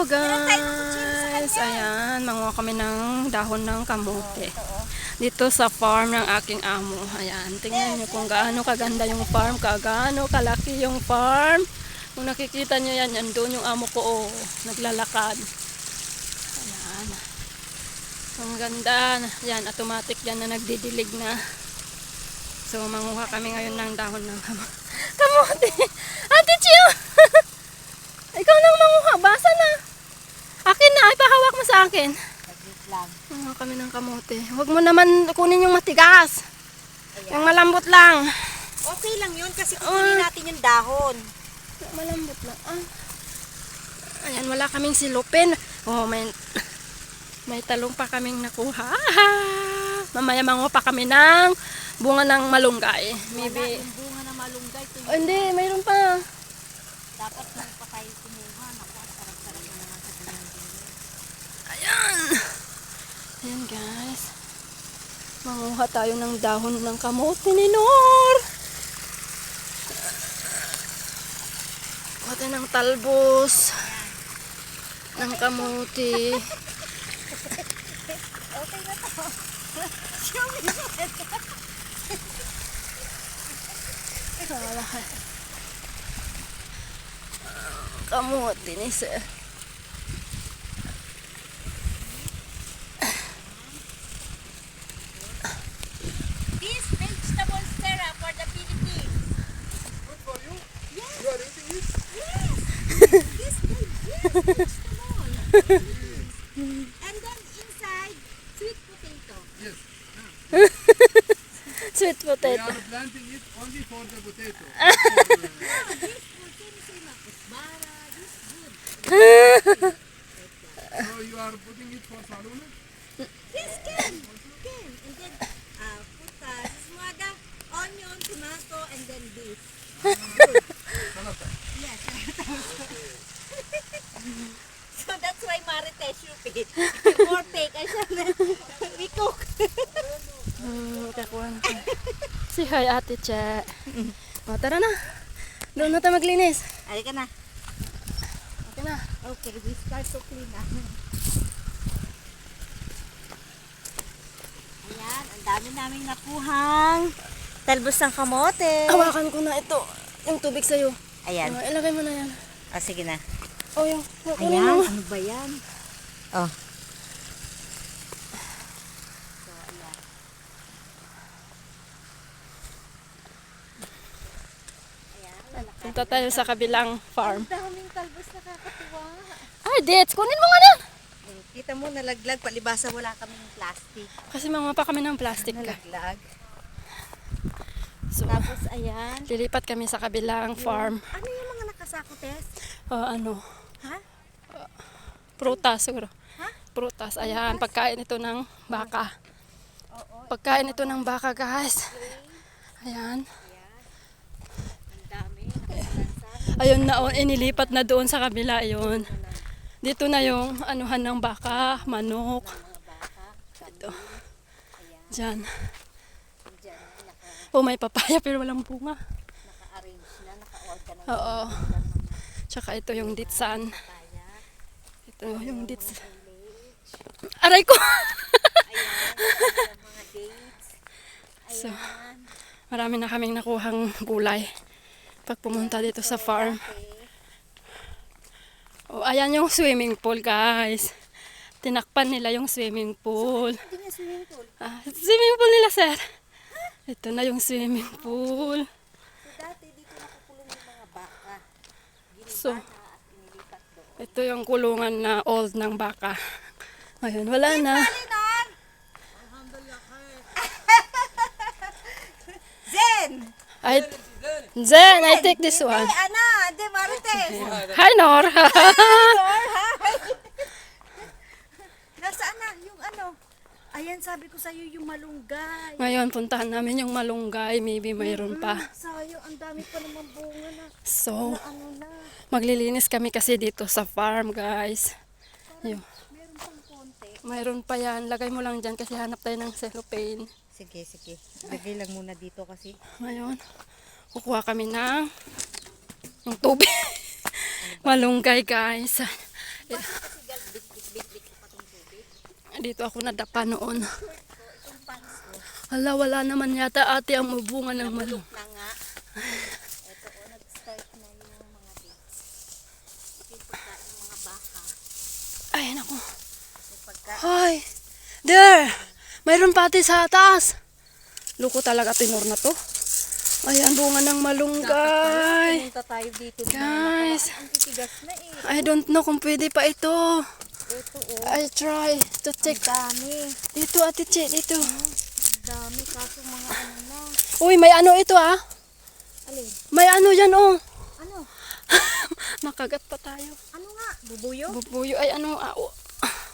Hello guys! Ayan, manguha kami ng dahon ng kamote. Dito sa farm ng aking amo. Ayan, tingnan nyo kung gaano kaganda yung farm, gaano kalaki yung farm. Kung nakikita nyo yan, yan doon yung amo ko, naglalakad. Ayan. Ang ganda. Yan, automatic yan na nagdidilig na. So, manguha kami ngayon ng dahon ng kamote. Ate Chiyo! Ikaw nang manguha, basa na. Akin na, ipahawak mo sa akin. Manguha kami ng kamote. Huwag mo naman kunin yung matigas. Ayan. Yung malambot lang. Okay lang yun kasi kukunin natin yung dahon. Malambot lang. Ayan, wala kaming silupin. Oh, may talong pa kaming nakuha. Mamaya manguha pa kami ng bunga ng malunggay. Maybe. Yung bunga ng malunggay. Oh, hindi, mayroon pa. Dapat nung pa tayo kumuha. Naku, ang sarap-sarap na naman sa bunga. Ayan. Ayan guys. Manguha tayo ng dahon ng kamote ni Nor. Kuha ng talbos. Ng kamote. Okay na to. Kamote ni sir. This vegetable syrup for the Philippines. Good for you? Yes. You are eating it? Yes. This vegetable. And then inside, sweet potato. Yes. Sweet We potato. are planting it only for the potato. This food can say makusbara. This good. So you are putting it for saluna? Yes, can. And then put this mother, onion, tomato, and then this. Salata. Yes. So that's why Marites you pay. More take. We cook. Kakuha na tayo. Si hi ate Che. O, tara na. Doon na tayo maglinis. Halika na. Okay na. Okay, we start to clean na. Ayan, ang dami naming nakuhang talbos ng kamote. Hawakan ko na ito. Yung tubig sa'yo. Ayan. Ilagay mo na yan. Sige na. O, yung kunin Ayan, mo. ano ba yan? Oh. Punta tayo sa kabilang farm. Ang daming talbos, nakakatuwa. Ay, dates. Kunin mo nga na. Kita mo, nalaglag. Palibasa wala kaming plastic. Kasi manguha pa kami ng plastic ka. Nalaglag. So, Tapos, ayan. lilipat kami sa kabilang farm. Ano yung mga nakasako, Tess? Ano, Ha? prutas siguro. Ha? Prutas. Ayan, pagkain ito ng baka. Oo. Pagkain ito ng baka, guys. Ayan. Ang dami. Nakalansa. Ayun na, inilipat na doon sa kabila. Ayun. Dito na yung anuhan ng baka, manok. Mga baka. Ito. Ayan. Diyan. Diyan. Oh, may papaya pero walang bunga. Naka-arrange na. Naka-organize. Oo. Tsaka ito yung ditsan. Kaya. Ito yung ditsan. Aray ko! Ayan. Mga dates. So, Ayan. marami na kaming nakuhang gulay pag pumunta dito sa farm. Oh, ayan yung swimming pool, guys. Tinakpan nila yung swimming pool. Hindi na swimming pool. Swimming pool nila, sir. Ito na yung swimming pool. So dati dito nakukulong yung mga baka. Giniba So, na at inilipat doon. ito yung kulungan na old ng baka. Ngayon, wala na. Linon! Zen! Zen, I take this one. Hey, Ana! De Marites! Hi, Nor. Sor, hi! Nasaan na? Yung ano? Ayan, sabi ko sa'yo yung malunggay. Ngayon, puntahan namin yung malunggay. Maybe mayroon pa. Sa'yo, ang dami pa naman bunga na. So, Ano na? maglilinis kami kasi dito sa farm, guys. Yun. Meron pang konti. Mayroon pa yan. Lagay mo lang dyan kasi hanap tayo ng cellophane. Sige, sige. Lagay lang muna dito kasi. Ngayon, kukuha kami ng tubig. Malunggay, guys. Kasi gal, bit pa tong tubig. Dito ako nadapa noon. Itong pants ko. Hala, wala naman yata ate ang mabunga ng malong. Na nga. Ito o, nag-start na yung mga dates. Ito yung pagkain ng mga baka. Ay, naku. Yung pagkain. Ay, there! Mayroon pati sa taas. Luko talaga tinor na to. Ayan, bunga ng malunggay. Pumunta tayo dito. Guys, Ang titigas na eh. I don't know kung pwede pa ito. Ito o. I try to check. Dami. Dito, ate Che, dito. Dami kaso mga ano na. Uy, may ano ito ah. Alin? May ano yan oh. Ano? Makagat pa tayo. Ano nga? Bubuyo? Bubuyo ay ano ah. Oh.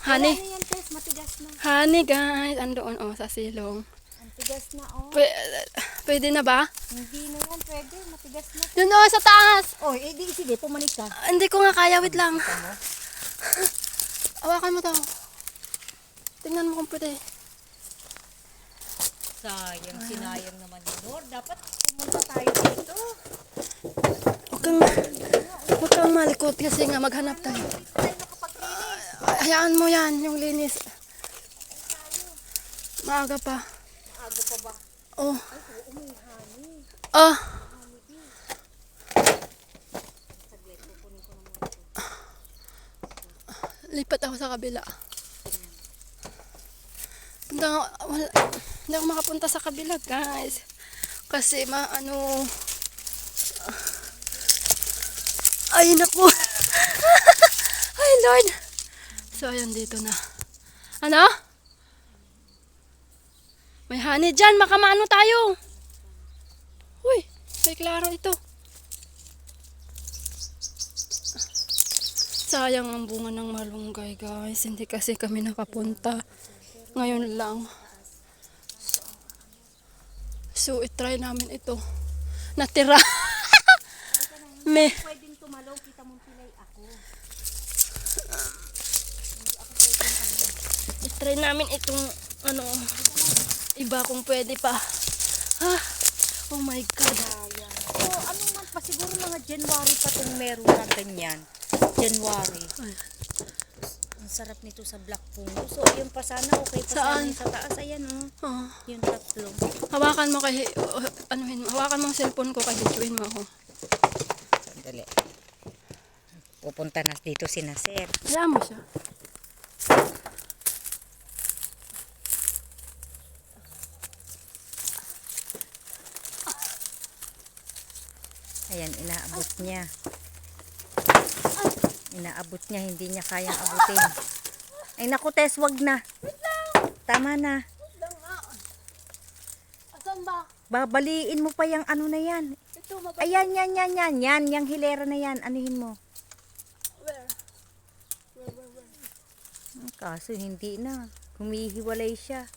Wala Honey. na yan, Tess. Matigas na. Honey guys, andoon oh sa silong. Ang tigas na oh. Pwede na ba? Hindi na yan pwede. Matigas na. Yun oh, sa taas. Oh, eh di sige. Pumanik ka. Hindi ko nga kaya, wait lang. Hawakan mo to. Tingnan mo kung pwede. Sayang. Sinayang naman yun. Lord, dapat pumunta tayo dito. Huwag kang malikot kasi nga maghanap tayo. Dito tayo nakapaglinis. Hayaan mo yan, yung linis. Maaga pa. Maaga pa ba? Oh. Ay, oo, may honey. Ah. Saglit, kukunin ko naman ito. Lipat ako sa kabila. Hindi ako makapunta sa kabila, guys. Kasi ay, naku. Ay, Lord. So, ayan, dito na. Ano? May honey dyan. Makamano tayo. Uy, may klaro ito. Sayang ang bunga ng malunggay, guys. Hindi kasi kami nakapunta. Ngayon lang. So, itry namin ito. Natira. Me. Pwedeng tumalaw. Kita mong pilay ako. Itry namin itong iba kung pwede pa. Ah, oh my God. So, ano man pa, siguro mga January pa itong meron na ganyan. January. Ay. Ang sarap nito sa black fungo. So, ayun pa sana, okay pa Saan? sana yung sa taas. Ayan, oh. Oh, Yung tatlo. hawakan mo kay, hawakan mo ang cellphone ko kay hituin mo ako. Sandali. Pupunta na dito si Nasir. Hayaan mo siya. Ayan, inaabot niya. Inaabot niya, hindi niya kayang abutin. Ay naku, Tess, wag na. Tama na. Asan ba? Babaliin mo pa yung ano na yan. Ito, Ayan, yan. Yung hilera na yan. Anuhin mo. where? Kaso hindi na. Humihiwalay siya.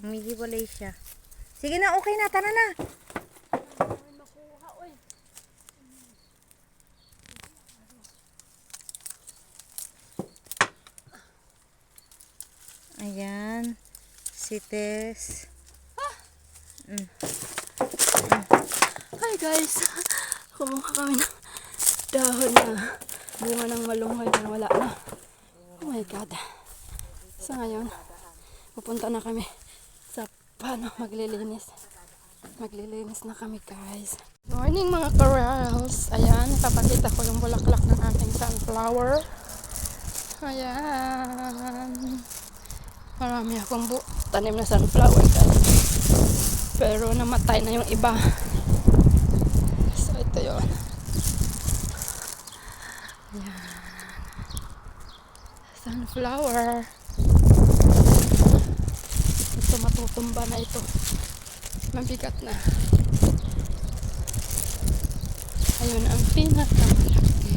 Humihiwalay siya. Sige na, okay na. Tara na. Ayan. Si Tess. Hi guys. Kumuha kami ng dahon na bunga ng malunggay na wala na. Oh my God. So ngayon, pupunta na kami sa maglilinis. Maglilinis na kami guys. Morning mga corals. Ayan, papakita ko yung bulaklak ng ating sunflower. Ayan. Marami akong tanim na sunflower guys. Pero namatay na yung iba. So ito yun. Ayan. Sunflower. Ito matutumba na ito. Mabigat na. Ayun ang pinakamalaki.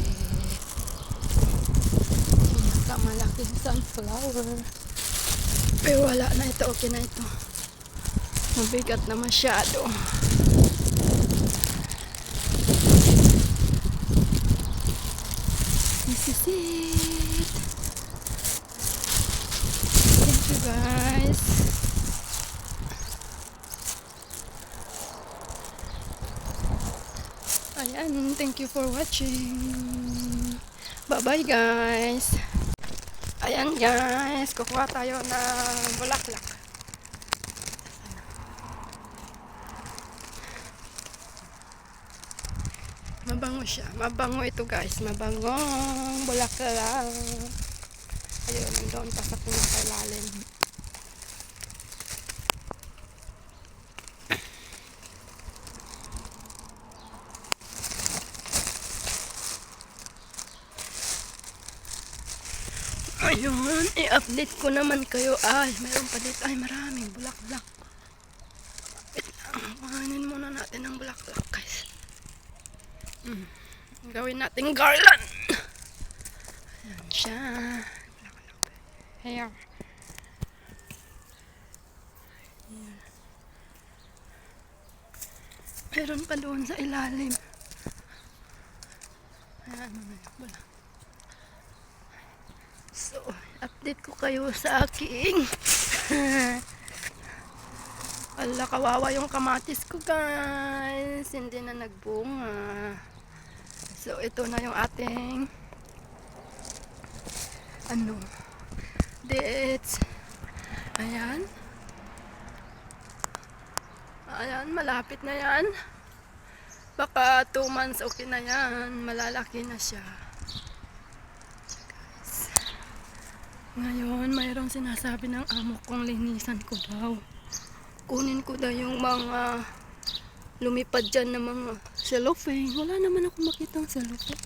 Pinakamalaking sunflower. Pero wala na ito. Okay na ito. Mabigat na masyado. This is it. Thank you guys. Ayan, thank you for watching. Bye-bye guys. Ayan guys, kukuha tayo ng bulaklak. Mabango siya. Mabango ito guys. Mabangong bulaklak. Ayun, doon pa sa pinakailalim. Ayun, i-update ko naman kayo. Ay, mayroon pa dito. Ay, maraming bulaklak. Wait lang. Kuhanin muna natin ang bulaklak guys. Gawin natin garland. Ayan siya. Here. Meron pa doon sa ilalim. Ayan, wala. So, update ko kayo sa aking ala, kawawa yung kamatis ko guys. Hindi na nagbunga. So, ito na yung ating dates. Ayan. Ayan, malapit na yan. Baka 2 months okay na yan. Malalaki na siya. Guys. Ngayon, mayroong sinasabi ng amo kong linisan ko daw. Kunin ko daw yung mga lumipad dyan na mga cellophane. Wala naman ako makitang cellophane.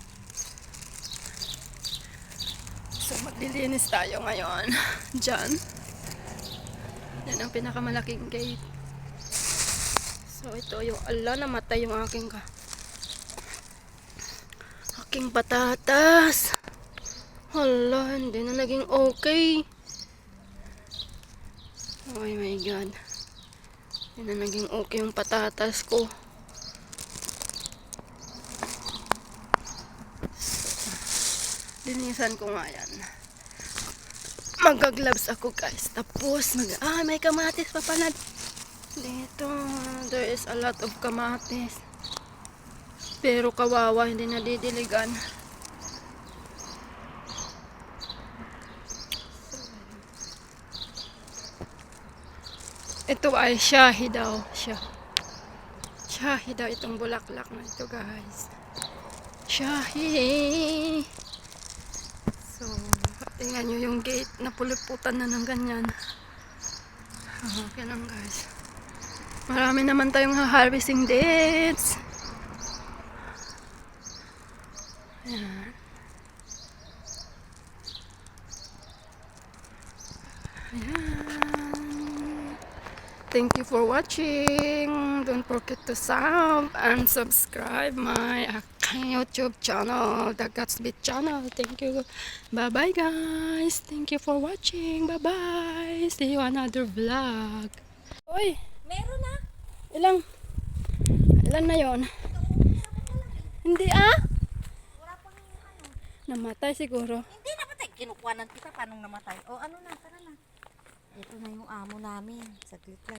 So, maglilinis tayo ngayon. Dyan. Yan ang pinakamalaking gate. So, ito yung, ala, namatay yung aking patatas. Hala, hindi na naging okay. Oh my God. Hindi na naging okay yung patatas ko. Linisan ko nga yan. Magka-gloves ako guys. Tapos, may kamatis pa pala. Dito, there is a lot of kamatis. Pero kawawa, hindi nadidiligan. Ito ay shahi daw. Shahi daw itong bulaklak na ito guys. Shahi. So, tingnan nyo yung gate na puliputan na ng ganyan. Okay lang guys. Marami naman tayong harvesting dates. Ayan. Ayan. Thank you for watching. Don't forget to sub and subscribe my YouTube channel, The Gatsby channel. Thank you. Bye-bye guys. Thank you for watching. Bye-bye. See you another vlog. Oy! Meron na. Ilan na yon? Hindi Wala pang namatay siguro. Hindi namatay. Kinukuha ng kita. Paano namatay? O ano na, tara na. Ito na yung amo namin. Saglit lang.